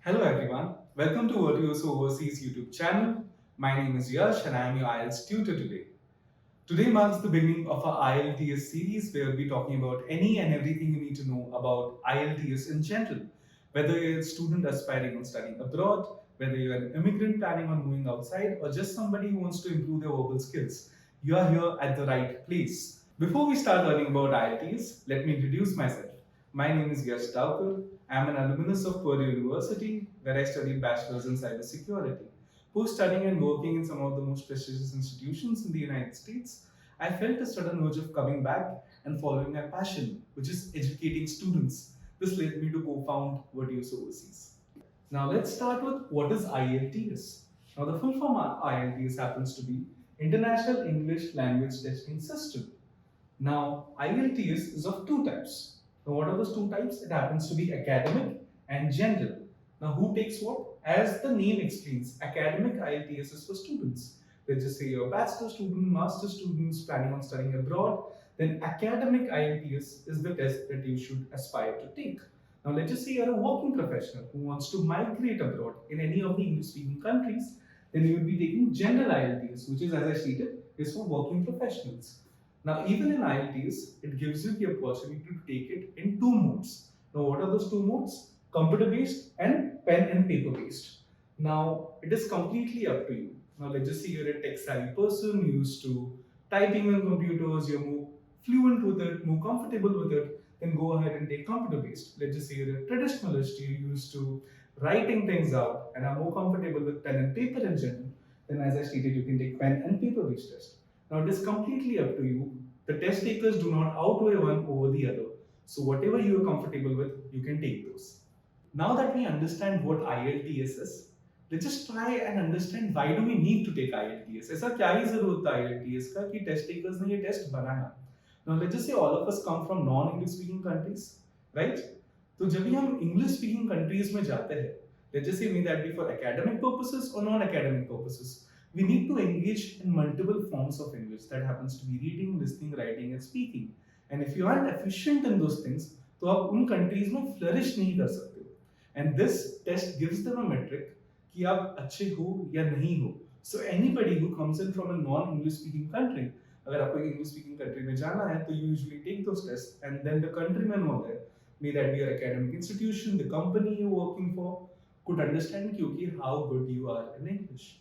Hello everyone, welcome to Virtuoso Overseas YouTube channel. My name is Yash and I am your IELTS tutor today. Today marks the beginning of our IELTS series where we'll be talking about any and everything you need to know about IELTS in general. Whether you're a student aspiring on studying abroad, whether you're an immigrant planning on moving outside, or just somebody who wants to improve their verbal skills, you are here at the right place. Before we start learning about IELTS, let me introduce myself. My name is Yash Davkar. I am an alumnus of Purdue University where I studied bachelor's in cybersecurity. Post studying and working in some of the most prestigious institutions in the United States, I felt a sudden urge of coming back and following my passion, which is educating students. This led me to co-found Virtuoso Overseas. Now let's start with what is IELTS. Now the full form of IELTS happens to be International English Language Testing System. Now IELTS is of two types. Now what are those two types? It happens to be academic and general. Now who takes what? As the name explains, academic IELTS is for students. Let's just say you're a bachelor student, master students planning on studying abroad, then academic IELTS is the test that you should aspire to take. Now let's just say you're a working professional who wants to migrate abroad in any of the English-speaking countries, then you will be taking general IELTS, which is, as I stated, is for working professionals. Now, even in IELTS, it gives you the opportunity to take it in two modes. Now, what are those two modes? Computer-based and pen and paper-based. Now, it is completely up to you. Now, let's just say you're a tech-savvy person used to typing on computers, you're more fluent with it, more comfortable with it, then go ahead and take computer-based. Let's just say you're a traditionalist, you're used to writing things out and are more comfortable with pen and paper in general, then as I stated, you can take pen and paper-based test. Now it is completely up to you. The test takers do not outweigh one over the other. So whatever you are comfortable with, you can take those. Now that we understand what IELTS is, let's just try and understand why do we need to take IELTS. ऐसा क्या ही जरूरत है IELTS का कि test takers ने ये test बनाया. Now let's just say all of us come from non-English speaking countries, right? तो जब भी हम English speaking countries में जाते हैं, let's just say may that be for academic purposes or non-academic purposes, we need to engage in multiple forms of English. That happens to be reading, listening, writing, and speaking. And if you aren't efficient in those things, तो आप उन countries में flourish नहीं कर सकते हो. And this test gives them a metric कि आप अच्छे हो या नहीं हो. So anybody who comes in from a non-English speaking country, अगर आपको एक English speaking country में जाना है, तो you usually take those tests, and then the countrymen over there, may that be your academic institution, the company you're working for, could understand कि okay, how good you are in English.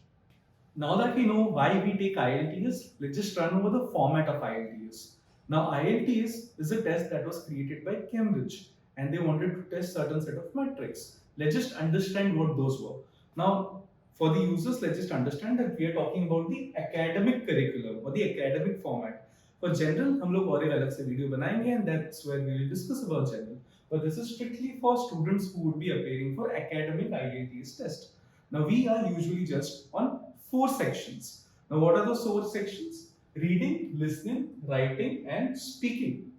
Now that we know why we take IELTS, let's just run over the format of IELTS. Now IELTS is a test that was created by Cambridge and they wanted to test certain set of metrics. Let's just understand what those were. Now for the users, let's just understand that we are talking about the academic curriculum or the academic format. For general, हम लोग और एक अलग से video बनाएंगे and that's where we will discuss about general. But this is strictly for students who would be appearing for academic IELTS test. Now we are usually just on 4 sections. Now what are those 4 sections? Reading, listening, writing and speaking.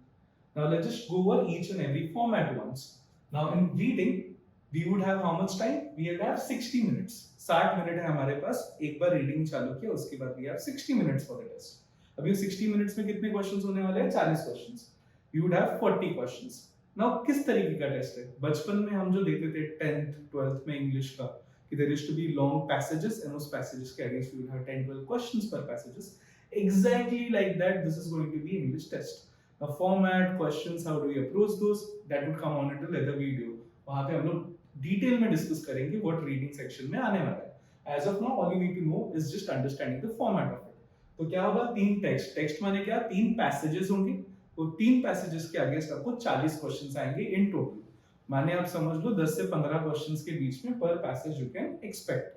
Now let's just go over each and every format once. Now in reading, we would have how much time? We would have 60 minutes. 60 minute है हमारे पास. एक बार reading चालू किया उसके बाद we have 60 minutes for the test. अभी 60 minutes में कितने क्वेश्चंस होने वाले हैं? 40 questions. We would have 40 questions. Now किस तरीके का टेस्ट है? बचपन में हम जो देते थे 10th 12th में इंग्लिश का, there used to be long passages and those passages के against we would have 10-12 questions per passages. Exactly like that, this is going to be English test. The format, questions, how do we approach those, that would come on into another video. वहाँ पे हम लोग detail में discuss करेंगे what reading section में आने वाला है. As of now, all you need to know is just understanding the format of it. तो क्या होगा? 3 टेक्स्ट माने क्या? 3 पैसेजेस होंगे. तो 3 पैसेजेस के अगेंस्ट आपको 40 क्वेश्चंस आएंगे इन टोटल. माने आप समझ लो 10 से 15 क्वेश्चंस के बीच में per passage you can expect.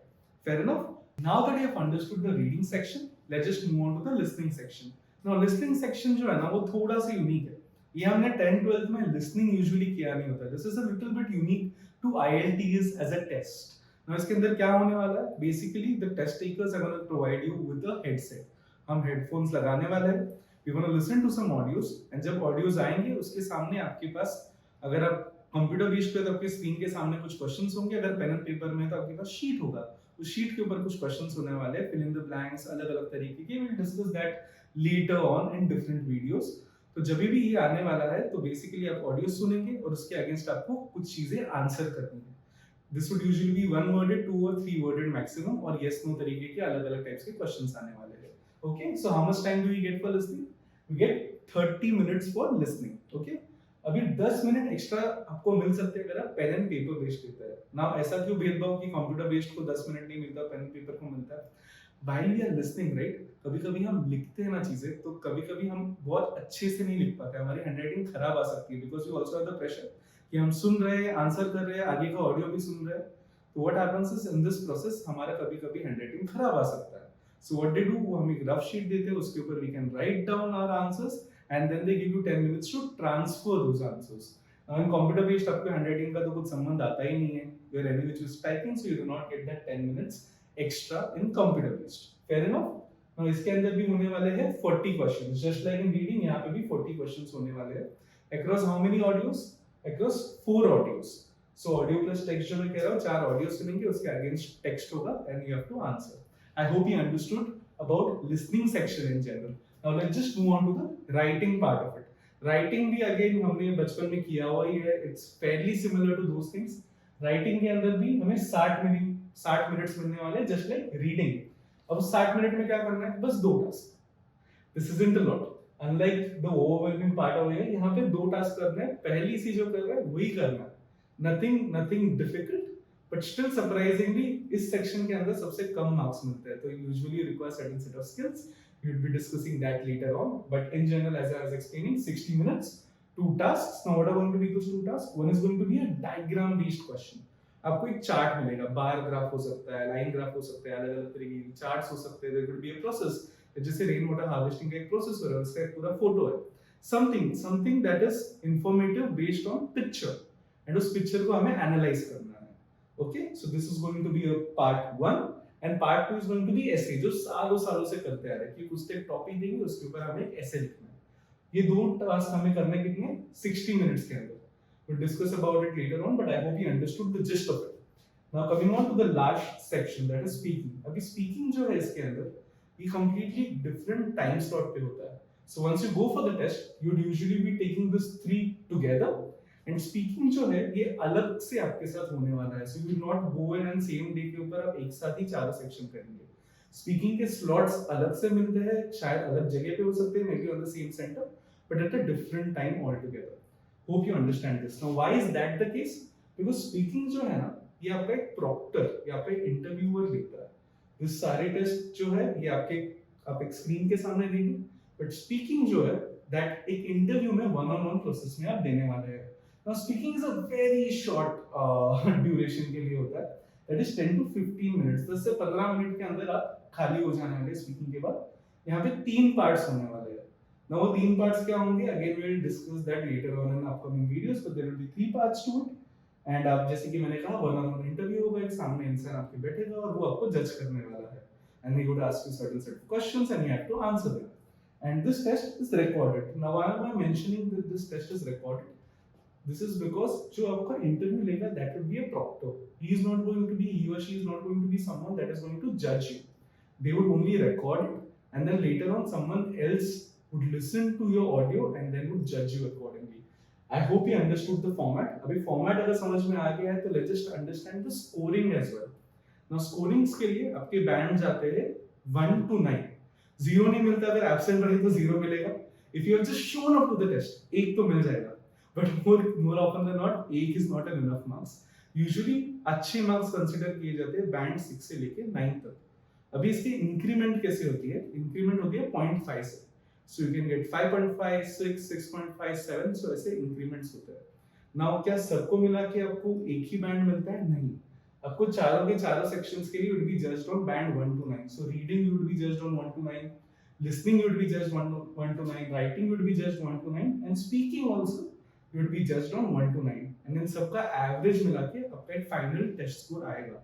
Fair enough? Now that you have understood the reading section, let's just move on to the listening section. Now listening section जो है ना वो थोड़ा सा यूनिक है. ये हमने 10-12 में listening usually किया नहीं होता. This is a little bit unique to IELTS as a test. Now इसके अंदर क्या होने वाला है? Basically the test takers are going to provide you with a headset. हम headphones लगाने वाले हैं. We're going to listen to some audios and जब audios आएंगे उसके सामने आपके पास, अगर आप कंप्यूटर बेस्ड पे तो आपके स्क्रीन के सामने कुछ क्वेश्चंस होंगे, अगर पेन एंड पेपर में तो आपके पास शीट होगा. उस शीट के ऊपर कुछ क्वेश्चंस होने वाले हैं, फिल इन द ब्लैंक्स, अलग अलग तरीके के. We will discuss that later on in different videos. तो जब भी ये आने वाला है तो बेसिकली आप ऑडियो सुनेंगे और उसके अगेंस्ट आपको कुछ चीजें आंसर करनी है. This would usually be one worded, two और थ्री वर्डेड मैक्सिमम, और यस नो तरीके के अलग अलग टाइप्स के क्वेश्चंस आने वाले हैं. Okay, so how much time do we get for listening? We get 30 minutes for listening. Okay, अभी 10 मिनट एक्स्ट्रा आपको मिल सकते हैं अगर आप पेन एंड पेपर बेस्ड लेते हैं ना. ऐसा क्यों भेदभाव कि कंप्यूटर बेस्ड को 10 मिनट नहीं मिलता, पेन एंड पेपर को मिलता है? while we are listening, right, कभी कभी हम लिखते हैं ना चीजें, तो कभी कभी हम बहुत अच्छे से नहीं लिख पाते, हमारी हैंडराइटिंग खराब आ सकती है, because you also have the pressure कि हम सुन रहे हैं, आंसर कर रहे हैं, आगे का ऑडियो भी सुन रहे हैं. तो what happens is in this process हमारा कभी कभी हैंडराइटिंग खराब आ सकता है. सो व्हाट दे डू, वो हमें एक रफ शीट देते हैं, उसके ऊपर we can write down our answers and then they give you 10 minutes to transfer those answers. In computer based आपको हैंडराइटिंग का तो कुछ संबंध आता ही नहीं है, you are any which is typing, so you do not get that 10 minutes extra in computer based. Fair enough. now इसके अंदर भी होने वाले हैं 40 questions, just like in reading यहाँ पे भी 40 क्वेश्चंस होने वाले हैं. Across how many audios? Across 4 audios. So audio plus text जो मैं कह रहा हूँ, 4 ऑडियो सुनेंगे, उसके अगेंस्ट टेक्स्ट होगा and you have to answer. I hope you understood about listening section in general. Now let's just move on to the writing part of it. Writing भी again हमने बचपन में किया हुआ ही है, it's fairly similar to those things. Writing के अंदर भी हमें 60 मिनट्स मिलने वाले हैं, जस्ट लाइक रीडिंग. अब 60 मिनट में क्या करना है? बस 2 task. This isn't a lot. Unlike the overwhelming part of है, यहाँ पे 2 टास्क करने हैं, पहली सी जो कर रहा है वही करना है. Nothing difficult, but still surprisingly इस सेक्शन के अंदर सबसे कम मार्क्स मिलते हैं. तो usually require certain set of skills. We will be discussing that later on, but in general, as I was explaining, 60 minutes, 2 tasks. Now what are going to be those 2 tasks? One is going to be a diagram based question. आपको एक chart मिलेगा, bar graph हो सकता है, line graph हो सकता है, अलग अलग तरीके के चार्ट्स हो सकते हैं. There could be a process, जैसे रेन वाटर हार्वेस्टिंग का एक प्रोसेस हो रहा है, उसका एक पूरा फोटो है. Something that is informative based on picture, and उस पिक्चर को हमें एनालाइज करना है. Okay, so this is going to be a part 1 and part 2 is going to be essay, जो सालों सालों से करते आ रहे हैं कि कुछ एक टॉपिक देंगे, उसके ऊपर हमें एक एसे लिखना है. ये 2 टास्क हमें करने कितने? 60 मिनट्स के अंदर. We'll discuss about it later on, but I hope you understood the gist of it. Now coming on to the last section, that is speaking. अभी speaking जो है इसके अंदर, ये completely different time slot पे होता है. So once you go for the test, you'd usually be taking this 3 together, and speaking जो है ये अलग से आपके साथ होने वाला है. So you will not go in and same day के ऊपर आप एक साथ ही 4 सेक्शन करेंगे. Speaking के slots अलग से मिलते हैं, शायद अलग जगह पे हो सकते हैं, maybe on the same center, but at a different time altogether. Hope you understand this. Now why is that the case? Because speaking जो है ना, ये आपका एक प्रॉक्टर या आपका एक इंटरव्यूअर लेता है. ये सारे टेस्ट जो है ये आप एक स्क्रीन के सामने देंगे, बट स्पीकिंग जो है दैट एक इंटरव्यू में वन ऑन वन प्रोसेस में आप देने वाले हैं. Now speaking is a very short duration के लिए होता है, दैट इज 10 to 15 मिनट्स. 10 से 15 मिनट के अंदर आप खाली हो जाने वाले स्पीकिंग के बाद. यहाँ पे 3 पार्ट्स होने वाले हैं. Now वो 3 पार्ट्स क्या होंगे? Again we will discuss that later on in upcoming videos, but there will be 3 parts to it. And आप जैसे कि मैंने कहा, वन ऑन वन इंटरव्यू होगा, एक सामने इंसान आपके बैठेगा और वो आपको जज करने वाला है. And he would ask you certain set of questions and you have to answer them. And this test is recorded. Now why am I mentioning that this test is recorded? This is because जो आपका interview लेगा, that would be a proctor. He or she is not going to be someone that is going to judge you. They would only record it, and then later on someone else would listen to your audio and then would judge you accordingly. I hope you understood the format. अभी format अगर समझ में आ गया है तो let's just understand the scoring as well. Now scorings के लिए आपके बैंड जाते हैं 1 to 9. 0 नहीं मिलता, अगर absent रहे तो 0 मिलेगा. If you have just shown up to the test, 1 तो मिल जाएगा. But more often than not, 1 is not enough marks. Usually अच्छे marks consider किए जाते हैं बैंड 6 से लेके 9 तक. अभी इसकी इंक्रीमेंट कैसे होती है? इंक्रीमेंट होती है 0.5 से. So you can get 5.5, 6, 6.5, 7. So ऐसे इंक्रीमेंट्स होते हैं. Now क्या सबको मिला के आपको एक ही बैंड मिलता है? नहीं. आपको चारों के चारों सेक्शंस के लिए would be judged on band 1 to 9. So reading you would be judged on 1 to 9, listening you would be judged 1 to 9, writing would be judged 1 to 9, and speaking also you would be judged on 1 to 9. And then सबका average मिला के आपका एक final test score आएगा.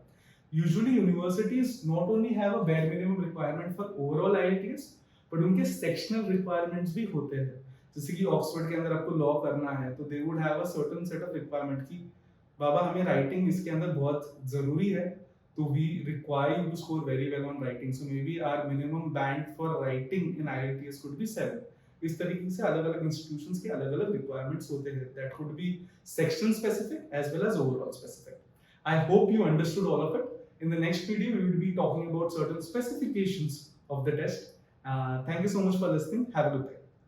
Usually universities not only have a bare minimum requirement for overall IELTS, but उनके sectional requirements भी होते हैं. जैसे कि ऑक्सफोर्ड के अंदर आपको लॉ करना है तो they would have a certain set of requirement कि बाबा हमें राइटिंग इसके अंदर बहुत जरूरी है, तो we require you to score very well on writing. So maybe our minimum band for writing in IELTS could be 7. इस तरीके से अलग अलग इंस्टीट्यूशंस के अलग अलग रिक्वायरमेंट्स होते हैं that could be section specific as well as overall specific. I hope you understood all of it. In the next video, we will be talking about certain specifications of the test. Thank you so much for listening. Have a good day.